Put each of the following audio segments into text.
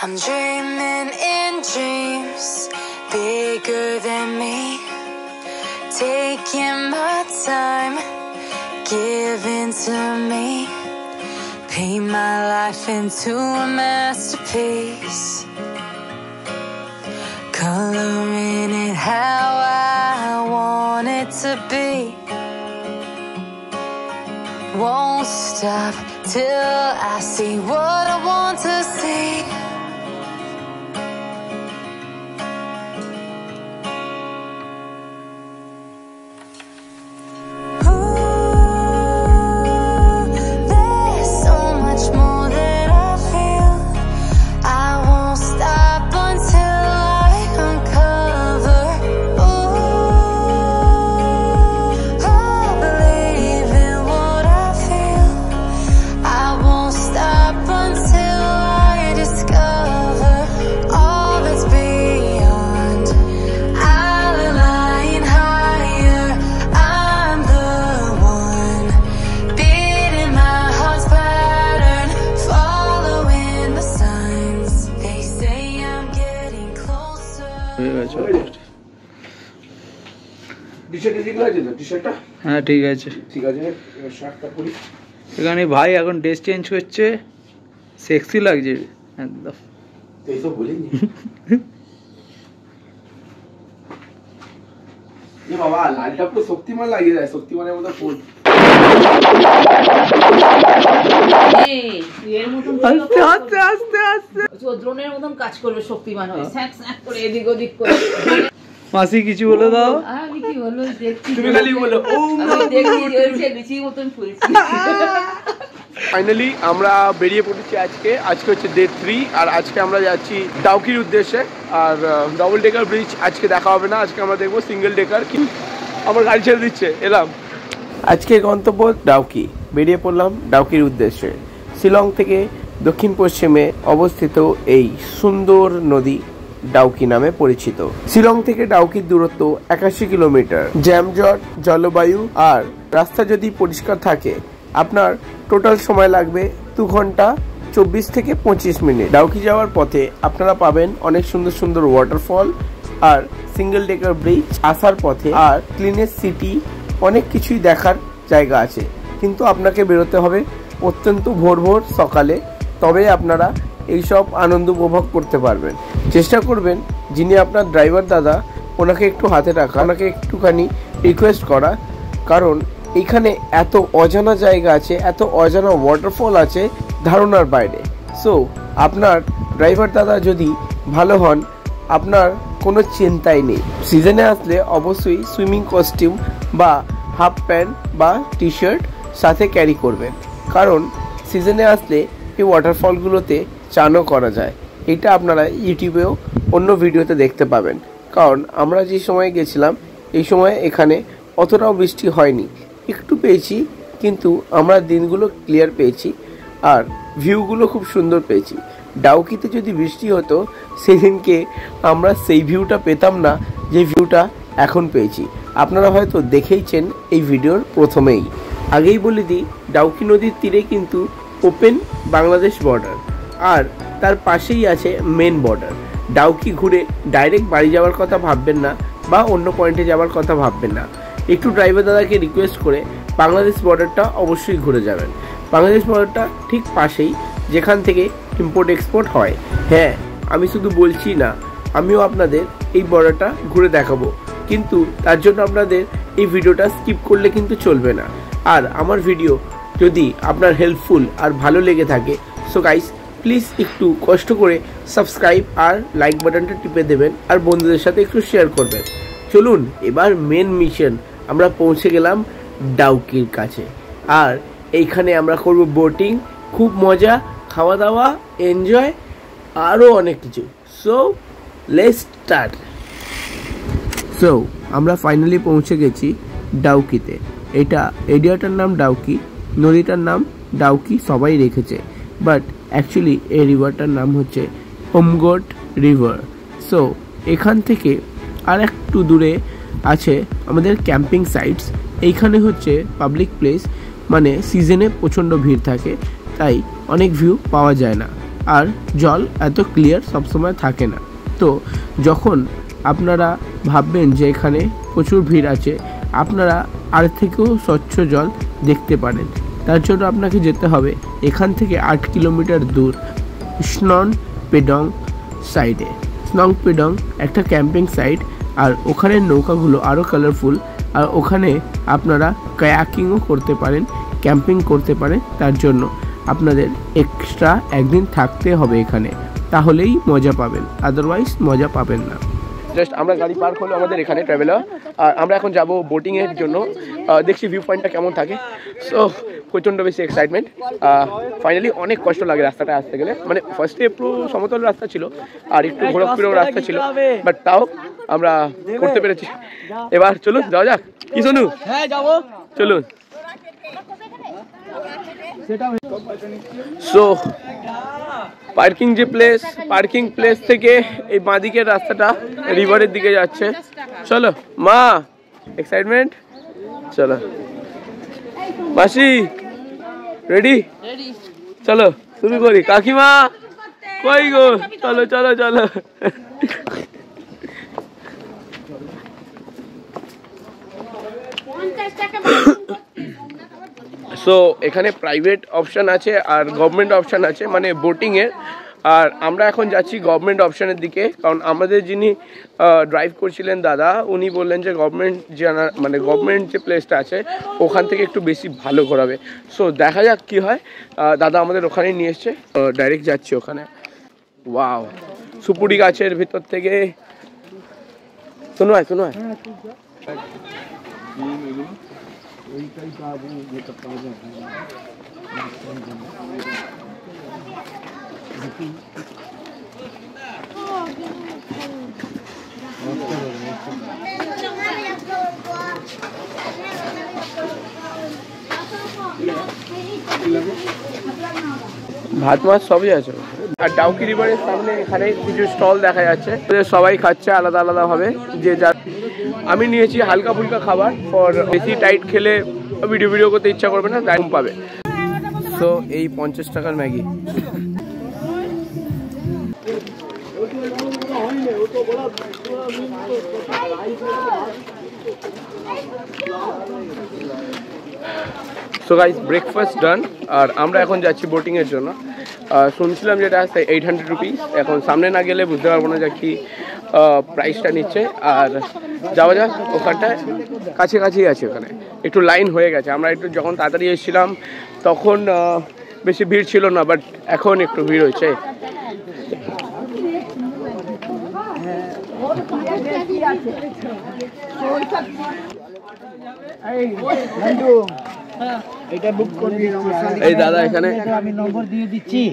I'm dreaming in dreams bigger than me, taking my time, giving to me, paint my life into a masterpiece, coloring it how I want it to be. Won't stop till I see what I want to see. হ্যাঁ ঠিক আছে এখানে ভাই এখন dress change করছে, sexy লাগছে একদম। বাবা লালটা পুরো শক্তিমান লাগিয়ে দেয়, শক্তিমানের মতো ফুল। আস্তে আস্তে আস্তে দ্রোণের মতন কাজ করবে, শক্তিমান হয়ে স্যাক স্যাক করে এদিক ওদিক করে। মাসি কিছু বলে দাও। আমি কি বলবো, দেখছি তুমি খালি বলো ও আমি দেখছি ওই লুচি মতন ফুলছি। ফাইনালি আমরা বেরিয়ে পড়েছি আজকে হচ্ছে ডে 3, আর আজকে আমরা যাচ্ছি ডাউকির উদ্দেশ্যে। আর ডবল ডেকার ব্রিজ আজকে দেখা হবে না, আজকে আমরা দেখবো সিঙ্গেল ডেকার। আমার গাড়ি ছেড়ে দিচ্ছে, এলাম। আজকের গন্তব্য ডাউকি, বেরিয়ে পড়লাম ডাউকির উদ্দেশ্যে। শিলং থেকে দক্ষিণ পশ্চিমে অবস্থিত এই সুন্দর নদী ডাউকি নামে পরিচিত। শিলং থেকে ডাউকির দূরত্ব 81 কিলোমিটার। জ্যামজট, জলবায়ু আর রাস্তা যদি পরিষ্কার থাকে আপনার টোটাল সময় লাগবে 2 ঘন্টা 24 থেকে 25 মিনিট। ডাউকি যাওয়ার পথে আপনারা পাবেন অনেক সুন্দর সুন্দর ওয়াটারফল আর সিঙ্গেল ডেকার ব্রিজ। আসার পথে আর ক্লিনেস্ট সিটি, অনেক কিছুই দেখার জায়গা আছে, কিন্তু আপনাকে বেরোতে হবে অত্যন্ত ভোর ভোর সকালে, তবে আপনারা এইসব আনন্দ উপভোগ করতে পারবেন। চেষ্টা করবেন যিনি আপনার ড্রাইভার দাদা ওনাকে একটু হাতে রাখা, ওনাকে একটুখানি রিকোয়েস্ট করা, কারণ এইখানে এত অজানা জায়গা আছে, এত অজানা ওয়াটারফল আছে ধারণার বাইরে। সো আপনার ড্রাইভার দাদা যদি ভালো হন আপনার কোনো চিন্তাই নেই। সিজনে আসলে অবশ্যই সুইমিং কস্টিউম বা হাফ প্যান্ট বা টি শার্ট সাথে ক্যারি করবেন, কারণ সিজনে আসলে এই ওয়াটারফলগুলোতে চানও করা যায়। এটা আপনারা ইউটিউবেও অন্য ভিডিওতে দেখতে পাবেন, কারণ আমরা যে সময় গেছিলাম এই সময় এখানে অতটাও বৃষ্টি হয়নি, একটু পেয়েছি, কিন্তু আমরা দিনগুলো ক্লিয়ার পেয়েছি আর ভিউগুলো খুব সুন্দর পেয়েছি। ডাউকিতে যদি বৃষ্টি হতো সেদিনকে আমরা সেই ভিউটা পেতাম না যে ভিউটা এখন পেয়েছি। আপনারা হয়তো দেখেইছেন এই ভিডিওর প্রথমেই। আগেই বলে দিই, ডাউকি নদীর তীরে কিন্তু ওপেন বাংলাদেশ বর্ডার, আর তার পাশেই আছে মেন বর্ডার। ডাউকি ঘুরে ডাইরেক্ট বাড়ি যাওয়ার কথা ভাববেন না বা অন্য পয়েন্টে যাওয়ার কথা ভাববেন না, একটু ড্রাইভার দাদাকে রিকোয়েস্ট করে বাংলাদেশ বর্ডারটা অবশ্যই ঘুরে যাবেন। বাংলাদেশ বর্ডারটা ঠিক পাশেই, যেখান থেকে ইম্পোর্ট এক্সপোর্ট হয়। হ্যাঁ, আমি শুধু বলছি না, আমিও আপনাদের এই বর্ডারটা ঘুরে দেখাবো, কিন্তু তার জন্য আপনাদের এই ভিডিওটা স্কিপ করলে কিন্তু চলবে না। আর আমার ভিডিও যদি আপনার হেল্পফুল আর ভালো লেগে থাকে, সো গাইস প্লিজ একটু কষ্ট করে সাবস্ক্রাইব আর লাইক বাটনটা টিপে দেবেন আর বন্ধুদের সাথে একটু শেয়ার করবেন। চলুন এবার মেন মিশন, আমরা পৌঁছে গেলাম ডাউকির কাছে, আর এইখানে আমরা করব বোটিং, খুব মজা, খাওয়া দাওয়া, এনজয়, আরও অনেক কিছু। So let's start. সো আমরা ফাইনালি পৌঁছে গেছি ডাউকিতে। এটা এরিয়াটার নাম ডাউকি, নদীটার নাম ডাউকি সবাই রেখেছে, বাট অ্যাকচুয়ালি এই রিভারটার নাম হচ্ছে ওমগোট রিভার। সো এখান থেকে আর একটু দূরে আছে আমাদের ক্যাম্পিং সাইটস। এইখানে হচ্ছে পাবলিক প্লেস, মানে সিজনে প্রচণ্ড ভিড় থাকে, তাই অনেক ভিউ পাওয়া যায় না। আর জল এত ক্লিয়ার সবসময় থাকে না। তো যখন আপনারা ভাববেন যে এখানে প্রচুর ভিড় আছে, আপনারা আর থেকেও স্বচ্ছ জল দেখতে পারেন। তার জন্য আপনাকে যেতে হবে এখান থেকে 8 কিলোমিটার দূর স্নন পেডং সাইডে। স্নং পেডং একটা ক্যাম্পিং সাইট, আর ওখানে নৌকাগুলো আরও কালারফুল, আর ওখানে আপনারা কায়াকিংও করতে পারেন, ক্যাম্পিং করতে পারেন। তার জন্য আপনাদের এক্সট্রা একদিন থাকতে হবে এখানে, তাহলেই মজা পাবেন, আদারওয়াইজ মজা পাবেন না। জাস্ট আমরা গাড়ি পার্ক হলো আমাদের এখানে ট্রাভেলার, আর আমরা এখন যাব বোটিংয়ের জন্য। দেখছি ভিউ পয়েন্টটা কেমন থাকে। সো প্রচণ্ড বেশি এক্সাইটমেন্ট। ফাইনালি অনেক কষ্ট লাগে রাস্তাটা আসতে গেলে, মানে ফার্স্টে পুরো সমতল রাস্তা ছিল আর একটু ঘোরা ফিরেও রাস্তা ছিল, বাট তাও আমরা করতে পেরেছি। এবার চলুন যাওয়া যাক। কি শোনু? হ্যাঁ যাবো, চলুন। সো পার্কিং প্লেস থেকে এই বাঁদিকের রাস্তাটা রিভারের দিকে যাচ্ছে। চলো মা, এক্সাইটমেন্ট, চলো মাসি রেডি? চলো শুরু করি। কাকিমা কই গো? চলো চলো চলো। সো এখানে প্রাইভেট অপশান আছে আর গভর্নমেন্ট অপশান আছে, মানে বোটিংয়ের। আর আমরা এখন যাচ্ছি গভর্নমেন্ট অপশানের দিকে, কারণ আমাদের যিনি ড্রাইভ করছিলেন দাদা, উনি বললেন যে গভর্নমেন্ট যে প্লেসটা আছে ওখান থেকে একটু বেশি ভালো ঘোরাবে। সো দেখা যাক কি হয়। দাদা আমাদের ওখানেই নিয়ে এসছে, ডাইরেক্ট যাচ্ছি ওখানে। ওয়াও, সুপুরি গাছের ভিতর থেকে শোনো শোনো। ভাত মাছ সবই আছে। আর ডাউকি রিভারের সামনে এখানে কিছু স্টল দেখা যাচ্ছে, সবাই খাচ্ছে আলাদা আলাদা ভাবে যে যার। আমি নিয়েছি হালকা ফুলকা খাবার, ফর বেশি টাইট খেলে ভিডিও করতে ইচ্ছা করবে না, টাইম পাবে। সো এই 50 টাকার ম্যাগি। সো গাইস, ব্রেকফাস্ট ডান, আর আমরা এখন যাচ্ছি বোটিংয়ের জন্য। শুনছিলাম যেটা 800 রুপিস। এখন সামনে না গেলে বুঝতে পারবো না যে কি প্রাইসটা নিচ্ছে। আর যাওয়া যাক, ওখানটায় কাছাকাছি আছে, ওখানে একটু লাইন হয়ে গেছে। আমরা একটু যখন তাড়াতাড়ি এসেছিলাম তখন বেশি ভিড় ছিল না, বাট এখন একটু ভিড় হয়েছে। এই দাদা এখানে আমি নম্বর দিয়ে দিচ্ছি,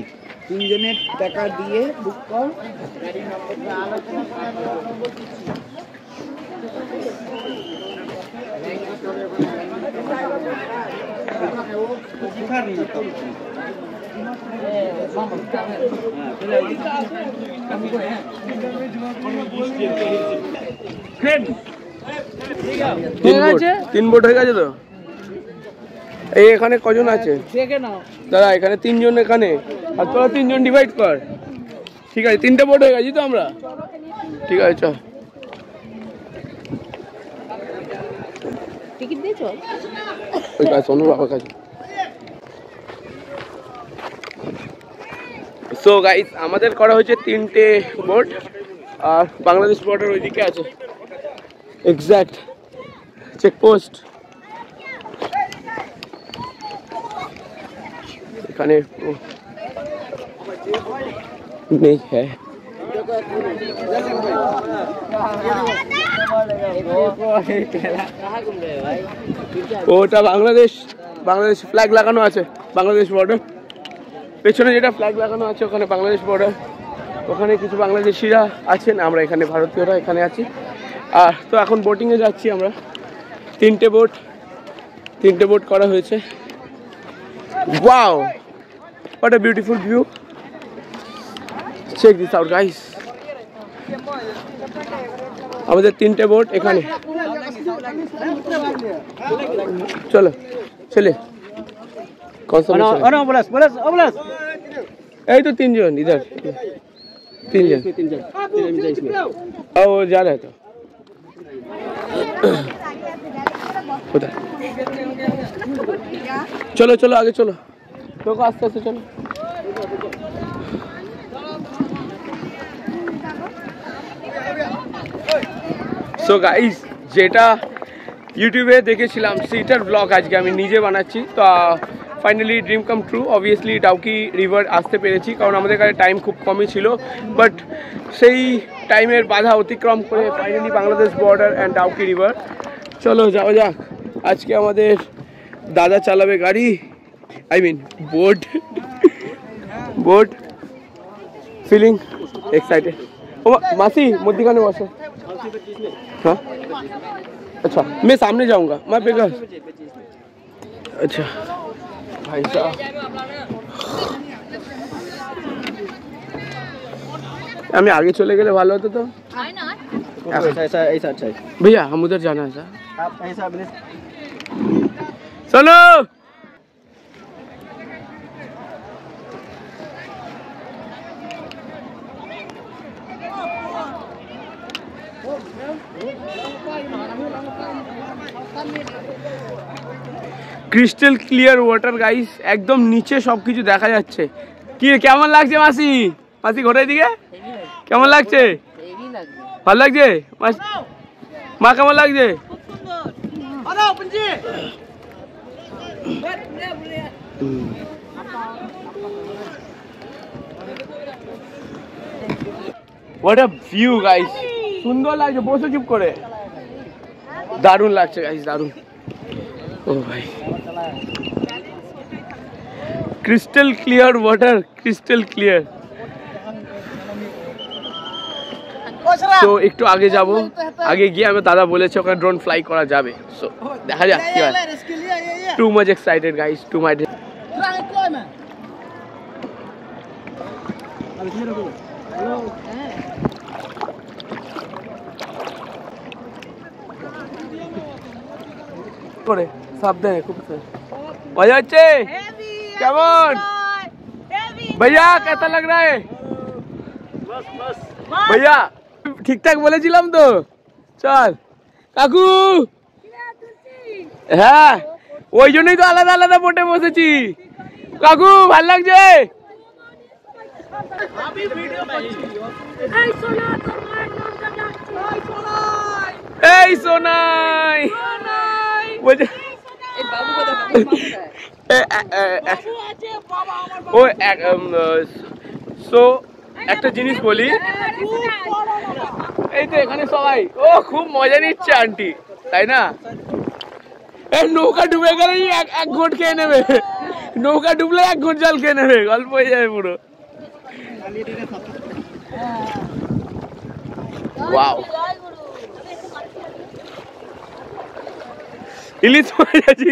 3 জনের টাকা দিয়ে বুক কর। তিন বোট হয়ে গেছে তো। এই এখানে কজন আছে দাদা? এখানে 3 জন এখানে, আর তোরা 3 জন ডিভাইড কর। ঠিক আছে, 3টে বোট হয়ে গেছি তো আমরা। ঠিক আছে চল। টিকিট দিয়েছ? ওই কাছে অনু বাবার কাছে। সো গাইস, আমাদের করা হয়েছে 3টে বোট, আর বাংলাদেশ বর্ডার ওইদিকে আছে, এক্স্যাক্ট চেকপোস্ট। এখানে নেই, হ্যাঁ ওটা বাংলাদেশ ফ্ল্যাগ লাগানো আছে, বাংলাদেশ বর্ডার। পেছনে যেটা ফ্ল্যাগ লাগানো আছে ওখানে বাংলাদেশ বর্ডার। ওখানে কিছু বাংলাদেশিরা আছেন, আমরা এখানে ভারতীয়রা এখানে আছি। আর তো এখন বোটিংয়ে যাচ্ছি আমরা। 3টে বোট করা হয়েছে। Wow, what a beautiful view. Check this out guys. আমাদের 3টে বোট এখানে। চলো চলে। এই তো তিনজন ইধার তিনজন ও যা रहा तो কোথায় চলো চলো আগে চলো তোকে আস্তে আস্তে চলো সো গাইস যেটা ইউটিউবে দেখেছিলাম সেইটার ব্লগ আজকে আমি নিজে বানাচ্ছি তো finally dream come true obviously Dawki river আসতে পেরেছি কারণ আমাদের কাছে টাইম খুব কমই ছিল বাট সেই টাইমের বাধা অতিক্রম করে finally Bangladesh border and Dawki river চলো যাওয়া যাক আজকে আমাদের দাদা চালাবে গাড়ি I mean boat feeling excited ओ मासी मध्य बसो हाँ अच्छा मैं सामने जाऊंगा मैं बेगर अच्छा भाई साहब हमें आगे चले गए ভালো হতো তো ऐसा ऐसा अच्छा भैया हम उधर जाना है आप ऐसा चलो ক্রিস্টাল ক্লিয়ার ওয়াটার গাইস একদম নিচে সবকিছু দেখা যাচ্ছে কি কেমন লাগছে মাসি মাসি ঘোরার দিকে কেমন লাগছে ভালো লাগছে মা কেমন লাগছে হোয়াট আ ভিউ গাইস সুন্দর লাগছে বসে চুপ করে দারুণ লাগছে গাইস দারুণ ও ভাই crystal clear water crystal clear তো একটু আগে যাব আগে গিয়ে আমি দাদা বলেছে ওখানে ড্রোন ফ্লাই করা যাবে সো দেখা যাক কি হয় too much excited guys too much করে সাবধানে খুব মজা হচ্ছে কেমন भैया कैसा लग रहा है भैया ঠিকঠাক বলেছিলাম তো চল কাকু হ্যাঁ ওই জন্যই তো আলাদা আলাদা বোটে বসেছি কাকু ভালো লাগছে এই সোনাই ও সো একটা জিনিস বলি এই তো এখানে সবাই ও খুব মজা নিচ্ছে আন্টি তাই না এই নৌকা ডুবে গেলেই এক ঘোট খেয়ে নেবে নৌকা ডুবলে এক ঘোট জল খেয়ে নেবে গল্প হয়ে যাবে পুরো ওয়াও ইলিশ মাছ আছে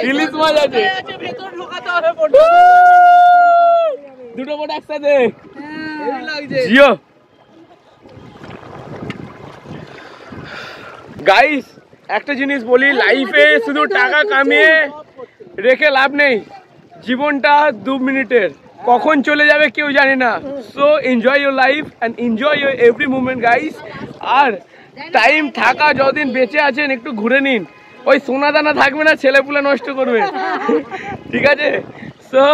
ইলিশ মাছ আছে দুটো বোট একসাথে জিও গাইস একটা জিনিস বলি লাইফে শুধু টাকা কামিয়ে রেখে লাভ নেই জীবনটা 2 মিনিটের কখন চলে যাবে কেউ জানে না so enjoy your life and enjoy your every moment guys আর টাইম থাকা যতদিন বেঁচে আছেন একটু ঘুরে নিন ওই সোনা দানা থাকবে না ছেলেপুলে নষ্ট করবে ঠিক আছে সো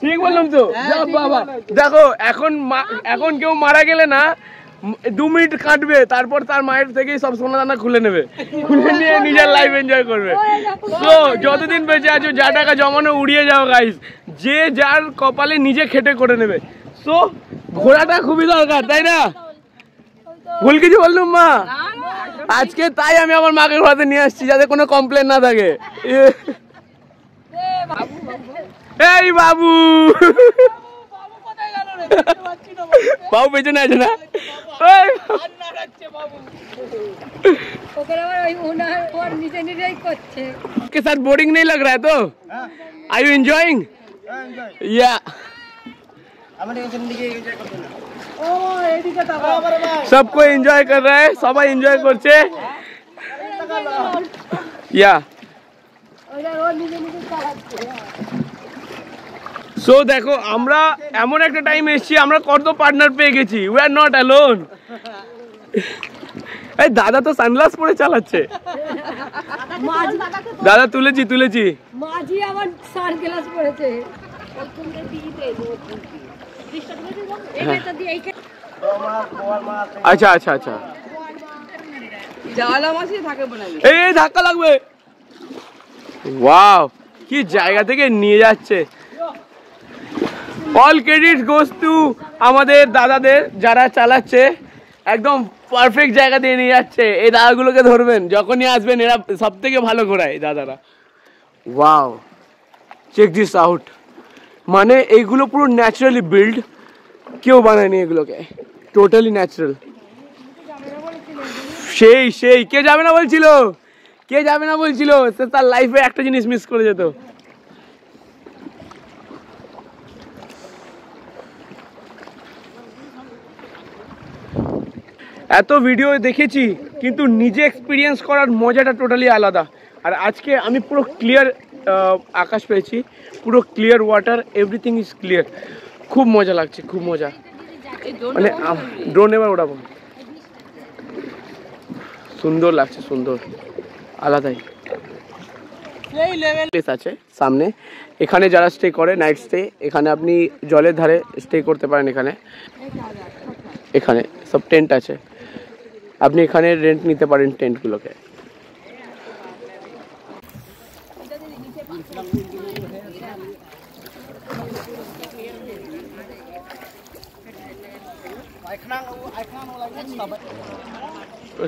ঠিক বললাম তো বাবা দেখো এখন কেউ মারা গেলে না 2 মিনিট কাটবে তারপর তার মায়ের থেকেই সব সোনা দানা খুলে নেবে খুলে নিয়ে নিজের লাইফ এনজয় করবে সো যতদিন বেঁচে আছো যা টাকা জমানো উড়িয়ে যাও গাইস যে যার কপালে নিজে খেটে করে নেবে সো ঘোরাটা খুবই দরকার তাই না ভুল কিছু বললুম মা আজকে তাই আমি আমার মাকে ঘোরাতে নিয়ে আসছি যাতে কোনো কমপ্লেন না থাকে এই বাবু বাবু পেছনে আছে না के साथ बोरिंग नहीं लग रहा है तो आर यू एंजॉयिंग या सबको एंजॉय कर रहा है सबाई एंजॉय करছে या সো দেখো আমরা এমন একটা টাইম এসেছি, আমরা কত পার্টনার পেয়ে গেছি, উই আর নট অ্যালোন। এই দাদা তো সানগ্লাস পরে চালাচ্ছে। দাদা তুলেছি মাঝি আবার সানগ্লাস পরেছে। আচ্ছা আচ্ছা আচ্ছা, এই ধাক্কা লাগবে। ওয়াও, কি জায়গা থেকে নিয়ে যাচ্ছে। অল ক্রেডিট গোস টু আমাদের দাদাদের, যারা চালাচ্ছে একদম পারফেক্ট জায়গা দিয়ে নিয়ে যাচ্ছে। এই দাদাগুলোকে ধরবেন, যখনই আসবেন এরা সব থেকে ভালো ঘোরায় দাদারা। Wow, check this out. মানে এইগুলো পুরো ন্যাচারালি বিল্ড, কেউ বানায়নি এগুলোকে, টোটালি ন্যাচারাল। সেই কে যাবে না বলছিল, সে তার লাইফে একটা জিনিস মিস করে যেত। এত ভিডিও দেখেছি কিন্তু নিজে এক্সপিরিয়েন্স করার মজাটা টোটালি আলাদা। আর আজকে আমি পুরো ক্লিয়ার আকাশ পেয়েছি, পুরো clear water, everything is clear. খুব মজা লাগছে, খুব মজা। মানে ড্রোন এবার ওড়াবো, সুন্দর লাগছে, সুন্দর, আলাদাই প্লেস আছে সামনে। এখানে যারা স্টে করে নাইট স্টে, এখানে আপনি জলের ধারে স্টে করতে পারেন। এখানে সব টেন্ট আছে, আপনি এখানে রেন্ট নিতে পারেন টেন্টগুলোকে।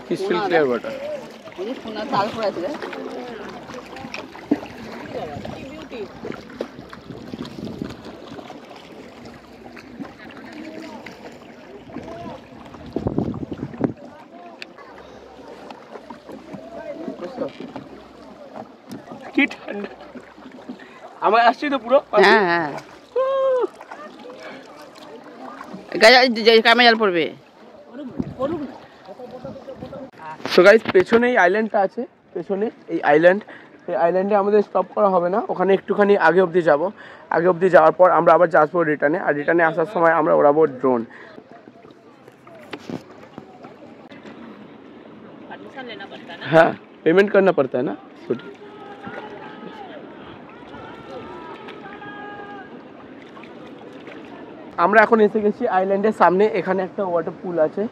crystal clear water. কি ঠান্ডা, আমার আসছে তো পুরো। হ্যাঁ হ্যাঁ, কামে জল পড়বে। সো গাইস, পেছনে এই আইল্যান্ডটা আছে, পেছনে এই আইল্যান্ডে আমাদের স্টপ করা হবে না, ওখানে একটুখানি আগে অবধি যাব। আগে অবধি যাওয়ার পর আমরা আবার যাবো রিটার্নে, আর রিটার্নে আসার সময় আমরা ওড়াবো ড্রোন। হ্যাঁ, পেমেন্ট করনা পড়তা है ना। আমরা এখন এসে গেছি আইল্যান্ডের সামনে। এখানে একটা ওয়াটার পুল আছে,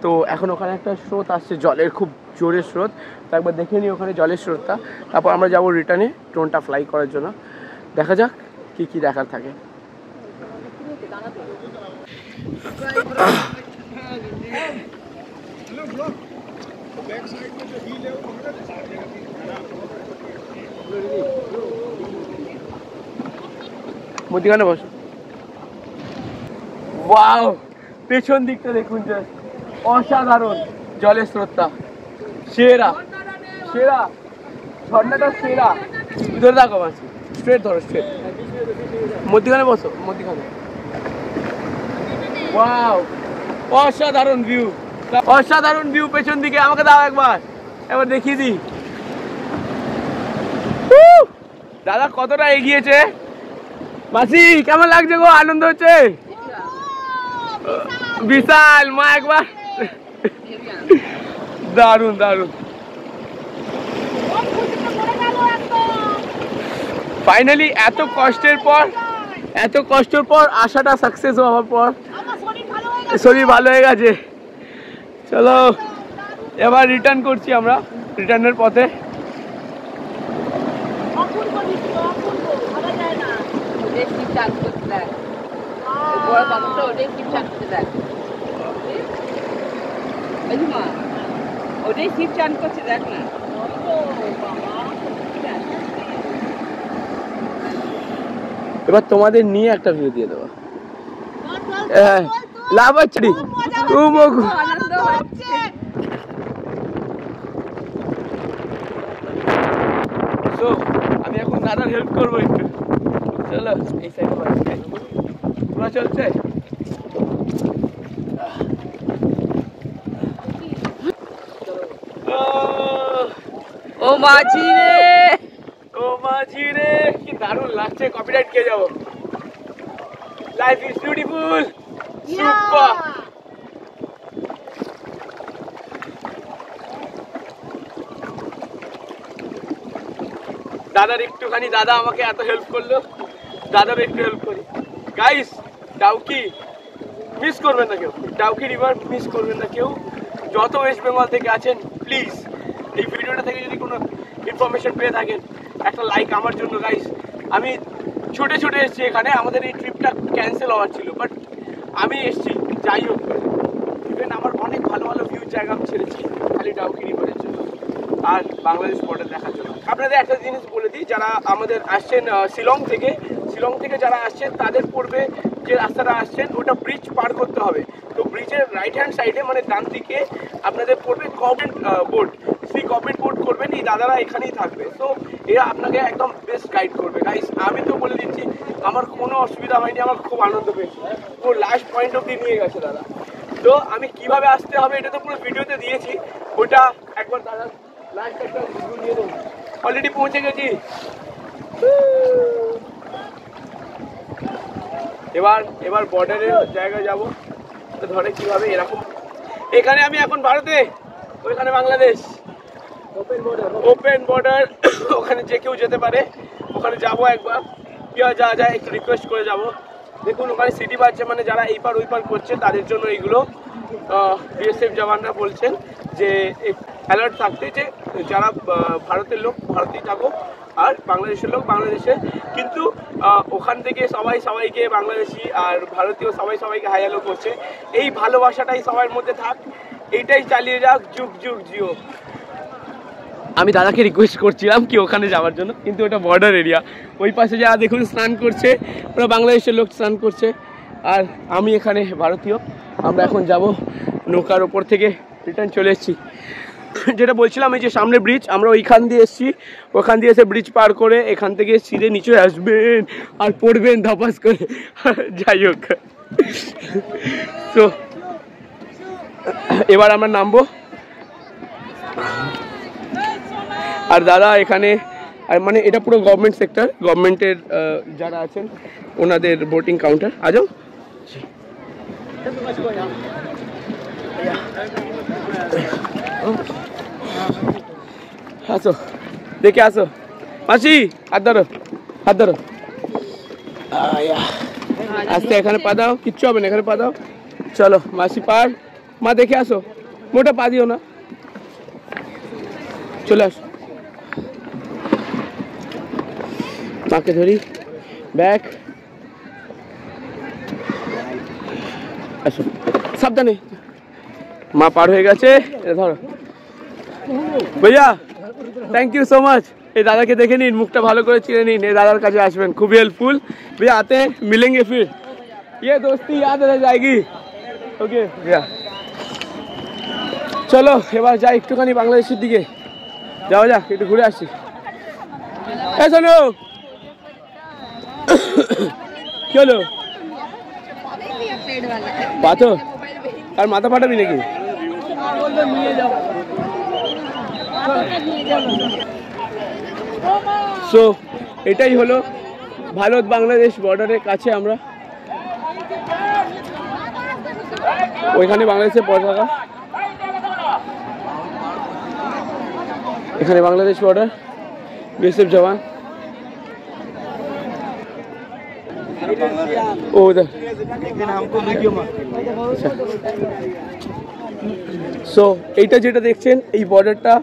তো এখন ওখানে একটা স্রোত আসছে, জলের খুব জোরে স্রোত। তো একবার দেখে নিই ওখানে জলের স্রোতটা, তারপর আমরা যাবো রিটার্নে ড্রোনটা ফ্লাই করার জন্য। দেখা যাক কি কি দেখার থাকে। মধ্যখানে বসো। ওয়াও, পেছন দিকটা দেখুন, অসাধারণ জলের স্রোতটা, সেরা সেরা, ঝর্ণাটা সেরা। ধরে রাখো মাসি, স্ট্রেট ধরো, স্ট্রেট। মধ্যখানে বসো, মধ্যখানে। ওয়াও, অসাধারণ ভিউ, অসাধারণ ভিউ পেছন দিকে। আমাকে দাও একবার দেখিয়ে দিই। দাদা কতটা এগিয়েছে। মাসি কেমন লাগছে গো, আনন্দ হচ্ছে? বিশাল, মা একবার। দারুন দারুন, ফাইনালি এত কষ্টের পর আশাটা সাকসেস হওয়ার পর শরীর ভালো হয়ে গেছে। চলো এবার রিটার্ন করছি আমরা, রিটার্নের পথে। ওটাই শিব চান করছে, দেখ না। এবার তোমাদের নিয়ে একটা ভিউ দিয়ে দেবো। লাভ হচ্ছে, আমি এখন দাদার হেল্প করবো একটু। চলো এই সাইডে পুরো চলছে। ও মাঝি রে, কি দারুণ লাগছে, কপিরাইট খেয়ে যাবো। Life is beautiful. সুপার। দাদার একটুখানি, দাদা আমাকে এত হেল্প করলো, দাদার একটু হেল্প করি। গাইস, ডাউকি মিস করবেন না কেউ, ডাউকি রিভার মিস করবেন না কেউ। যত ওয়েস্ট বেঙ্গল থেকে আছেন প্লিজ এই ভিডিওটা থেকে যদি কোনো ইনফরমেশন পেয়ে থাকেন একটা লাইক আমার জন্য গাইস। আমি ছুটে ছুটে এসেছি এখানে, আমাদের এই ট্রিপটা ক্যান্সেল হওয়ার ছিল, বাট আমি এসেছি। যাই হোক, ইভেন আমার অনেক ভালো ভালো ভিউ জায়গা আমি ছেড়েছি খালি ডাউকি রিভারের জন্য আর বাংলাদেশ বর্ডার দেখার জন্য। আপনাদের একটা জিনিস বলে দিই, যারা আমাদের আসছেন শিলং থেকে যারা আসছেন তাদের পূর্বে যে রাস্তাটা আসছেন ওটা ব্রিজ পার করতে হবে। তো ব্রিজের রাইট হ্যান্ড সাইডে মানে ডান দিকে আপনাদের পড়বে গভর্নমেন্ট বোর্ড। সেই গভর্নমেন্ট বোর্ড করবেন, এই দাদারা এখানেই থাকবে। তো এরা আপনাকে একদম বেস্ট গাইড করবে গাইস। আমি তো বলে দিচ্ছি আমার কোনো অসুবিধা হয়নি, আমার খুব আনন্দ পেয়েছি। তো লাস্ট পয়েন্ট অব্দি নিয়ে গেছে দাদা। তো আমি কিভাবে আসতে হবে এটা তো পুরো ভিডিওতে দিয়েছি, ওটা একবার দাদা লাস্ট একটা ভিডিও নিয়ে দেবো। অলরেডি পৌঁছে গেছি। এবার বর্ডারের জায়গায় যাব। তো ধরে কিভাবে এরকম, এখানে আমি এখন ভারতে, ওইখানে বাংলাদেশ, ওপেন বর্ডার। ওখানে যে কেউ যেতে পারে, ওখানে যাব একবার। যা যায় একটু রিকোয়েস্ট করে যাব। দেখুন ওখানে সিটি বাজছে, মানে যারা এই পার ওই পার করছে তাদের জন্য এইগুলো বিএসএফ জওয়ানরা বলছেন যে অ্যালার্ট থাকতে, যে যারা ভারতের লোক ভারতেই থাকো আর বাংলাদেশের লোক বাংলাদেশে। কিন্তু ওখান থেকে সবাইকে বাংলাদেশি আর ভারতীয় সবাইকে হাই হ্যালো করছে। এই ভালোবাসাটাই সবার মধ্যে থাক, এইটাই চালিয়ে যাক, যুগ যুগ জিও। আমি দাদাকে রিকোয়েস্ট করছিলাম কি ওখানে যাওয়ার জন্য, কিন্তু ওটা বর্ডার এরিয়া। ওই পাশে যারা দেখুন স্নান করছে, ওরা বাংলাদেশের লোক স্নান করছে, আর আমি এখানে ভারতীয়। আমরা এখন যাব নৌকার ওপর থেকে রিটার্ন চলে এসেছি। যেটা বলছিলাম, এই যে সামনে ব্রিজ, আমরা ওইখান দিয়ে এসেছি, ওখান দিয়ে এসে ব্রিজ পার করে এখান থেকে সিধে নিচে আসবেন আর পড়বেন ধাপাস করে। যাই হোক, তো এবার আমরা নামবো। আর দাদা এখানে, আর মানে এটা পুরো গভর্নমেন্ট সেক্টর, গভর্নমেন্টের যারা আছেন ওনাদের বোটিং কাউন্টার। আজও আসো, দেখে আসো। মাসি হাত ধরো, হাত ধরো। আস্তে, এখানে পা দাও, কিচ্ছু হবে না, এখানে পা দাও। চলো মাসি পার, মা দেখে আসো, মোটা পা দিও না। চলে আসো, মাকে ধরি, ব্যাগ, আসো সাবধানে। মা পার হয়ে গেছে, ধরো ভাইয়া। Thank you so much. এই দাদাকে দেখে নিন, মুখটা ভালো করে চিনে নিন, এই দাদার কাছে আসবেন, খুবই হেল্পফুল। भैया आते हैं, मिलेंगे फिर, ये दोस्ती याद रह जाएगी। ओके भैया, চলো এবার যাই একটুখানি বাংলাদেশের দিকে। যাওয়া যাক, একটু ঘুরে আসি। এই শোনো, কি হলো? পাথর আর মাথা ফাটাবি নাকি? সো এটাই হলো ভারত বাংলাদেশ বর্ডারের কাছে আমরা। ওইখানে বাংলাদেশের পতাকা, এখানে বাংলাদেশ বর্ডার, বিএসএফ জওয়ান। ও উধর। সো এইটা যেটা দেখছেন, এই বর্ডারটা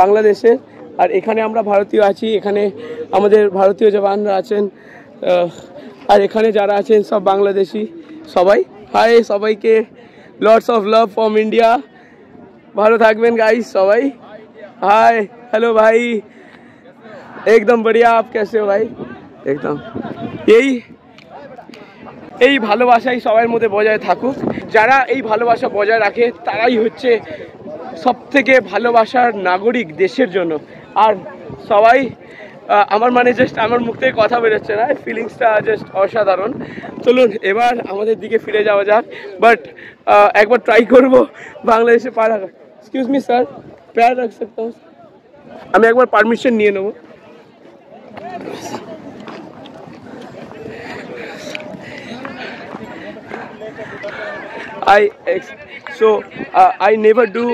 বাংলাদেশের, আর এখানে আমরা ভারতীয় আছি, এখানে আমাদের ভারতীয় জওয়ানরা আছেন, আর এখানে যারা আছেন সব বাংলাদেশি। সবাই হাই, সবাইকে lots of love from India. ভালো থাকবেন গাইস সবাই। हाय हेलो भाई, एकदम बढ़िया। आप कैसे हो भाई? एकदम এই ভালোবাসাই সবার মধ্যে বজায় থাকুক। যারা এই ভালোবাসা বজায় রাখে তারাই হচ্ছে সবথেকে ভালোবাসার নাগরিক দেশের জন্য। আর সবাই আমার মানে জাস্ট আমার মুখ থেকে কথা বেরোচ্ছে না, ফিলিংসটা জাস্ট অসাধারণ। চলুন এবার আমাদের দিকে ফিরে যাওয়া যাক, বাট একবার ট্রাই করব বাংলাদেশে পা রাখা। এক্সকিউজ মি স্যার, पैर रख सकता हूँ? আমি একবার পারমিশন নিয়ে নেব। I never do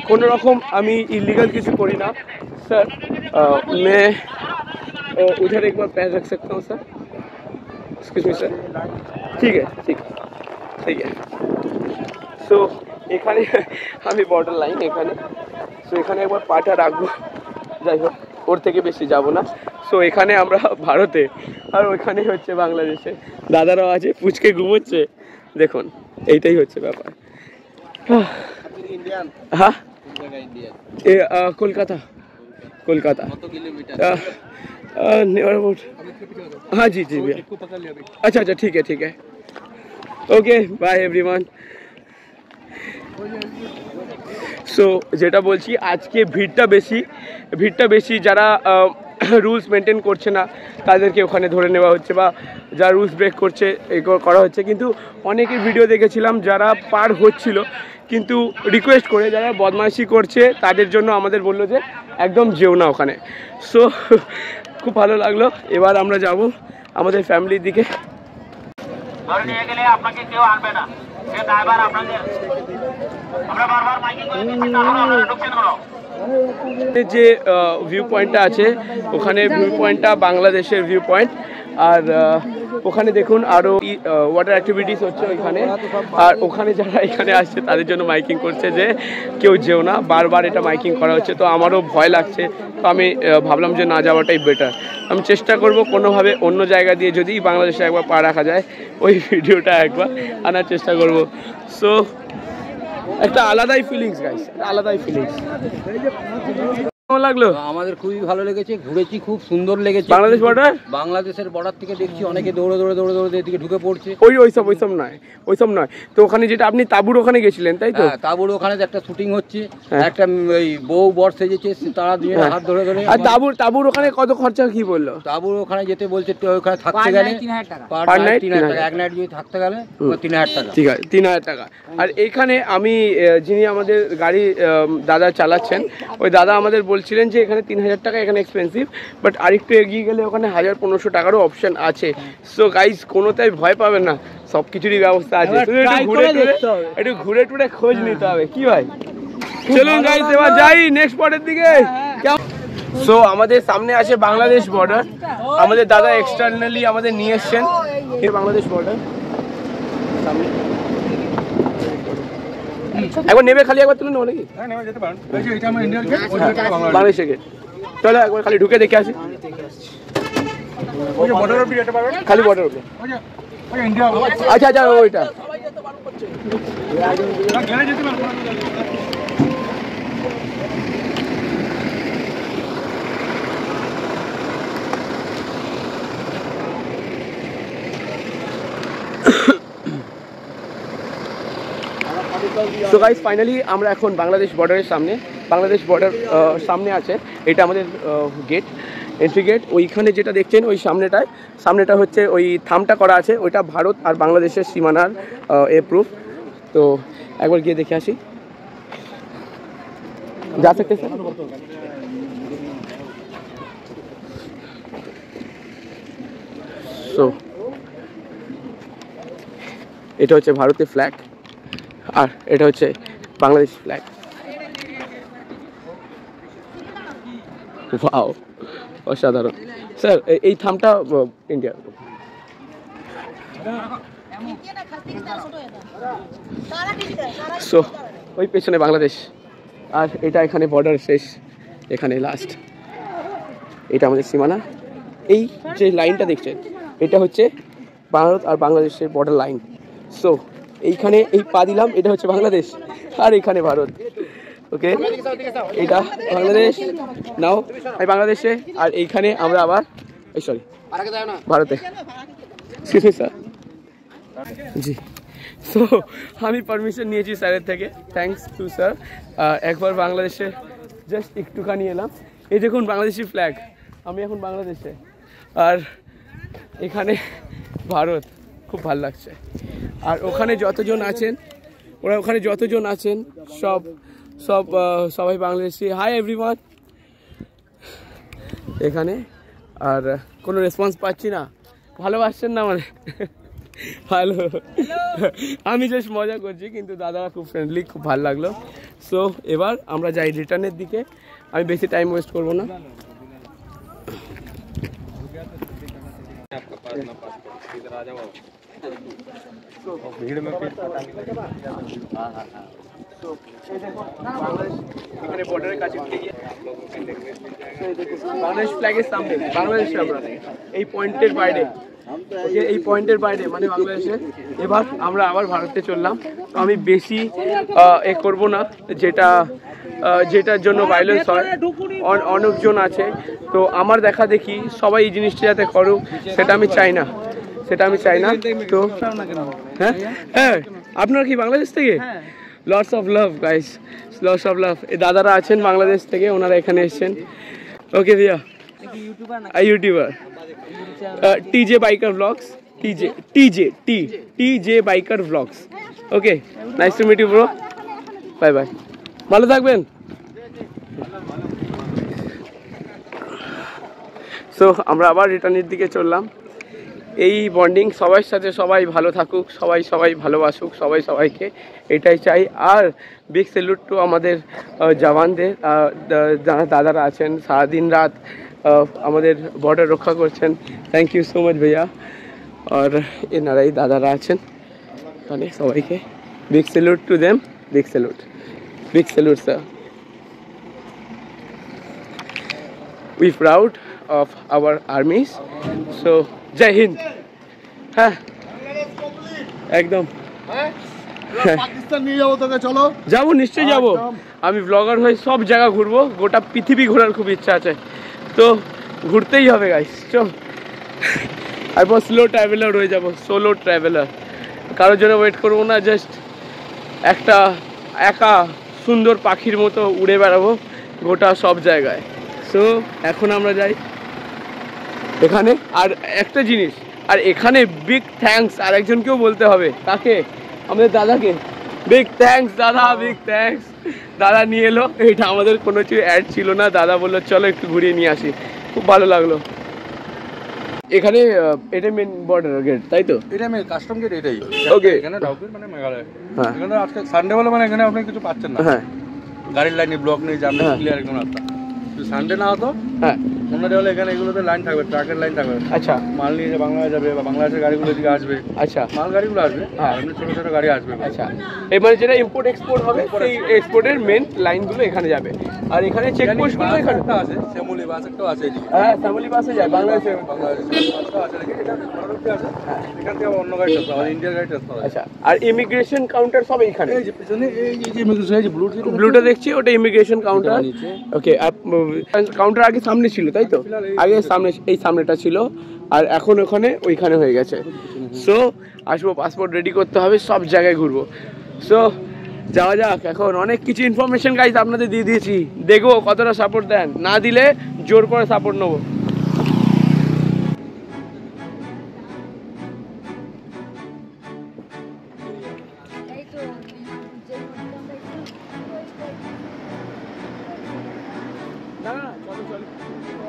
কোনো রকম আমি ইলিগাল কিছু করি না सर। मैं उधर एक बार पैर रख सकता हूँ सर? Excuse me sir. ठीक है ठीक है। सो এখানে আমি বর্ডার লাইন এখানে, সো এখানে একবার পাটা রাখবো, যাই হোক ওর থেকে বেশি যাব না। সো এখানে আমরা ভারতে আর ওইখানে হচ্ছে বাংলাদেশে, দাদারাও আছে পুচকে ঘুমোচ্ছে, দেখুন এইটাই হচ্ছে ব্যাপার। হ্যাঁ কলকাতা नियर अबाउट। हाँ जी भैया, अच्छा ठीक है ओके बाय एवरीवन। सो যেটা বলছি আজকে ভিড়টা বেশি যারা রুলস মেনটেন করছে না তাদেরকে ওখানে ধরে নেওয়া হচ্ছে, বা যারা রুলস ব্রেক করছে করা হচ্ছে। কিন্তু অনেকের ভিডিও দেখেছিলাম যারা পার হচ্ছিল, কিন্তু রিকোয়েস্ট করে যারা বদমাইশি করছে তাদের জন্য আমাদের বললো যে একদম যেও না ওখানে। সো খুব ভালো লাগলো। এবার আমরা যাব আমাদের ফ্যামিলির দিকে। আপনাকে কেউ আনবে না, সে ড্রাইভার আপনাদের, আমরা বারবার মাইকিং করে দিচ্ছি না, আপনারা ঢুকছেন কেন? যে ভিউ পয়েন্টটা আছে ওখানে ভিউ পয়েন্টটা বাংলাদেশের ভিউ পয়েন্ট, আর ওখানে দেখুন আরও ওয়াটার অ্যাক্টিভিটিস হচ্ছে ওইখানে। আর ওখানে যারা এখানে আসছে তাদের জন্য মাইকিং করছে যে কেউ যেও না, বারবার এটা মাইকিং করা হচ্ছে। তো আমারও ভয় লাগছে, তো আমি ভাবলাম যে না যাওয়াটাই বেটার। আমি চেষ্টা করব কোনোভাবে অন্য জায়গা দিয়ে যদি বাংলাদেশে একবার পা রাখা যায় ওই ভিডিওটা একবার আনার চেষ্টা করব। সো একটা আলাদাই ফিলিংস গাইস, আলাদাই ফিলিংস। কেমন লাগলো? আমাদের খুবই ভালো লেগেছে, ঘুরেছি, খুব সুন্দর লেগেছে। বাংলাদেশের বর্ডার থেকে দেখছি অনেকে দৌড়ে এদিকে ঢুকে পড়ছে। ওইসব নয় তো ওখানে যেটা আপনি তাঁবুর ওখানে গেছিলেন তাই তো? তাঁবুর ওখানে একটা শুটিং হচ্ছে, একটা ওই বউ বর সেজেছে, তারা দুজনে হাত ধরে। আর তাঁবুর ওখানে কত খরচা কি বললো? তাঁবুর ওখানে যেতে বলছে ওখানে থাকতে গেলে 3,000 টাকা, এক নাইট যদি থাকতে গেলে 3,000 টাকা। ঠিক আছে 3,000 টাকা। আর এইখানে আমি যিনি আমাদের গাড়ি দাদা চালাচ্ছেন ওই দাদা আমাদের বলছিলেন যে এখানে 3,000 টাকা এখানে এক্সপেন্সিভ, বাট আরেকটু এগিয়ে গেলে ওখানে 1,000-1,500 টাকারও অপশন আছে। সো গাইজ কোনোটাই ভয় পাবেন না, সব কিছুরই ব্যবস্থা আছে, একটু ঘুরে টুরে খোঁজ নিতে হবে। কি ভাই চলুন গাইজ এবার যাই নেক্সট স্পটের দিকে। সো আমাদের সামনে আছে বাংলাদেশ বর্ডার, আমাদের দাদা এক্সটার্নালি আমাদের নিয়ে এসছেন বাংলাদেশ বর্ডার সামনে। একবার নেবে খালি একবার তুলে নেবো নাকি? বাংলাদেশের গেট, চলো একবার খালি ঢুকে দেখে আসি। খালি বর্ডার উপরে, আচ্ছা ওইটা। সো গাইস ফাইনালি আমরা এখন বাংলাদেশ বর্ডারের সামনে, বাংলাদেশ বর্ডার সামনে আছে, এটা আমাদের গেট, এন্ট্রি গেট। ওইখানে যেটা দেখছেন ওই সামনেটা হচ্ছে ওই থামটা করা আছে, ওইটা ভারত আর বাংলাদেশের সীমানার প্রুফ। তো একবার গিয়ে দেখে আসি, যা सकते স্যার। সো এটা হচ্ছে ভারতের ফ্ল্যাগ আর এটা হচ্ছে বাংলাদেশ ফ্ল্যাগ। ওয়াও অসাধারণ স্যার। এই থামটা ইন্ডিয়া। সো ওই পেছনে বাংলাদেশ আর এটা এখানে বর্ডার শেষ, এখানে লাস্ট, এটা আমাদের সীমানা। এই যে লাইনটা দেখছেন এটা হচ্ছে ভারত আর বাংলাদেশের বর্ডার লাইন। সো এইখানে এই পা দিলাম, এটা হচ্ছে বাংলাদেশ আর এখানে ভারত। ওকে এটা বাংলাদেশ নাও এই বাংলাদেশে, আর এইখানে আমরা আবার সরি ভারতে। স্যার জি, সো আমি পারমিশন নিয়েছি স্যারের থেকে, থ্যাঙ্কস টু স্যার। একবার বাংলাদেশে জাস্ট একটুখানি এলাম। এই দেখুন বাংলাদেশি ফ্ল্যাগ, আমি এখন বাংলাদেশে আর এখানে ভারত, খুব ভালো লাগছে। আর ওখানে যতজন আছেন সবাই বাংলাদেশি। হাই এভরিওয়ান এখানে। আর কোনো রেসপন্স পাচ্ছি না, ভালোবাসছেন না মানে হ্যালো, আমি জাস্ট মজা করছি, কিন্তু দাদারা খুব ফ্রেন্ডলি, খুব ভালো লাগলো। সো এবার আমরা যাই রিটার্নের দিকে, আমি বেশি টাইম ওয়েস্ট করবো না। এখানে বর্ডারের কাছে বাংলাদেশ ফ্ল্যাগের সামনে বাংলাদেশে আমরা এই পয়েন্টের বাইরে, এই পয়েন্টের বাইরে মানে বাংলাদেশে। এবার আমরা আবার ভারতে চললাম। তো আমি বেশি এ করবো না, যেটার জন্য ভায়োলেন্স হয়, অনেকজন আছে। তো আমার দেখা দেখি সবাই এই জিনিসটা যাতে করুক, সেটা আমি চাই না। তো হ্যাঁ হ্যাঁ, আপনারা কি বাংলাদেশ থেকে? Lots of love guys, lots of love. এই দাদারা আছেন বাংলাদেশ থেকে, ওনারা এখানে এসেছেন। ওকে ভাইয়া, YouTuber TJ biker vlogs, TJ biker vlogs. Okay, nice to meet you bro, bye bye, ভালো থাকবেন। সো আমরা আবার রিটার্নের দিকে চললাম। এই বন্ডিং সবার সাথে, সবাই ভালো থাকুক, সবাই ভালোবাসুক, সবাইকে, এটাই চাই। আর বিগ স্যালুট টু আমাদের জওয়ানদের, দাদারা আছেন সারাদিন রাত আমাদের বর্ডার রক্ষা করছেন। থ্যাংক ইউ সো মাচ ভাইয়া। আর এনারাই দাদারা আছেন এখানে, সবাইকে big salute to them, big salute sir. We proud of our armies, so jai hind। হ্যাঁ একদম, পাকিস্তান নিয়ে যাবো তোকে, চলো যাবো, নিশ্চয়ই যাবো। আমি ব্লগার হয়ে সব জায়গা ঘুরবো, গোটা পৃথিবী ঘোরার খুব ইচ্ছা আছে, তো ঘুরতেই হবে গাইস। চল, এরপর স্লো ট্রাভেলার হয়ে যাবো, সোলো ট্রাভেলার, কারোর জন্য ওয়েট করবো না, জাস্ট একটা একা সুন্দর পাখির মতো উড়ে বেড়াবো গোটা সব জায়গায়। সো এখন আমরা যাই এখানে। আর একটা জিনিস, আর এখানে বিগ থ্যাঙ্কস আর একজনকেও বলতে হবে, তাকে, আমাদের দাদাকে বিগ থ্যাঙ্কস। দাদা বিগ থ্যাঙ্কস, দাদা নিয়ে এলো। এটা আমাদের কোনো কিছু অ্যাড ছিল না, দাদা বললো চলো একটু ঘুরিয়ে নিয়ে আসি, খুব ভালো লাগলো। এখানে এটা মেন বর্ডার গেট, তাই তো? এটা মেন কাস্টম গেট, এটাই। ওকে, এখানে ডাউকির মানে মেঘালয়। হ্যাঁ, এখানে আজকে সানডে বলে মানে এখানে আপনি কিছু পাচ্ছেন না। হ্যাঁ, গাড়ির লাইনে ব্লক নেই, জাম নেই, ক্লিয়ার একদম রাস্তা। সানডে না হতো, হ্যাঁ, অন্যদের হলে এখানে এগুলোতে লাইন থাকবে, ট্রাকের লাইন থাকবে। আচ্ছা, মাল নিয়ে যে বাংলাদেশ যাবে বা বাংলাদেশের গাড়িগুলো এদিকে আসবে, আচ্ছা, মাল গাড়িগুলো আসবে, হ্যাঁ, এমনি ছোট ছোট গাড়ি আসবে। আচ্ছা, এবারে যেটা ইম্পোর্ট এক্সপোর্ট হবে, সেই এক্সপোর্টের মেন লাইনগুলো এখানে যাবে। আর এখানে চেকপোস্টগুলো এখানে আছে, শ্যামলি বাস একটাও আছে এদিকে। হ্যাঁ, শ্যামলী বাসে যায়, বাংলাদেশে। এখান থেকে অন্য গাড়ি আসতে হবে, ইন্ডিয়ার গাড়ি আসতে হবে। আচ্ছা, আর ইমিগ্রেশন কাউন্টার সব এইখানে। এই যে পেছনে এই যে ইমিগ্রেশন, এই যে ব্লুটা দেখছি, ওটা ইমিগ্রেশন কাউন্টার। ওকে, কাউন্টার আগে সামনে ছিল, তাই তো? আগে সামনে, এই সামনেটা ছিল, আর এখন ওইখানে হয়ে গেছে। সো আসবো, পাসপোর্ট রেডি করতে হবে, সব জায়গায় ঘুরবো। সো যাওয়া যাক। এখন অনেক কিছু ইনফরমেশন গাইজ আপনাদের দিয়ে দিয়েছি, দেখবো কতটা সাপোর্ট দেন, না দিলে জোর করে সাপোর্ট নেবো।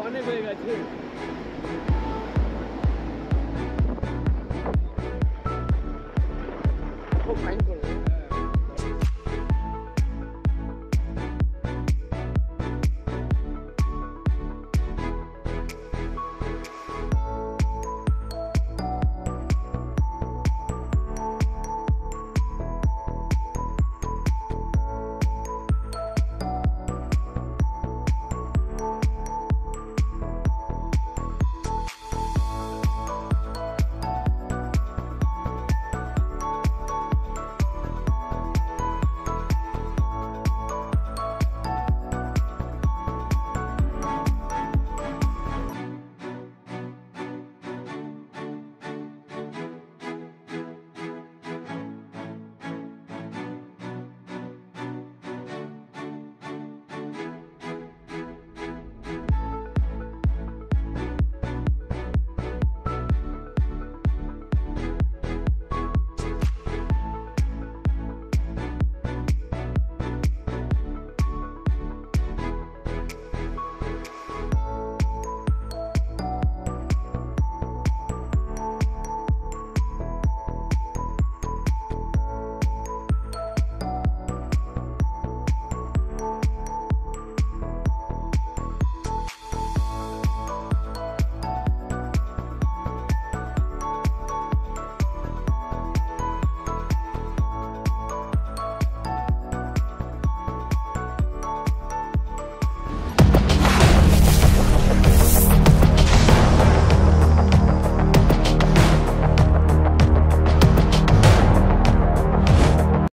অনেক হয়ে গেছে। ফাইন করবো।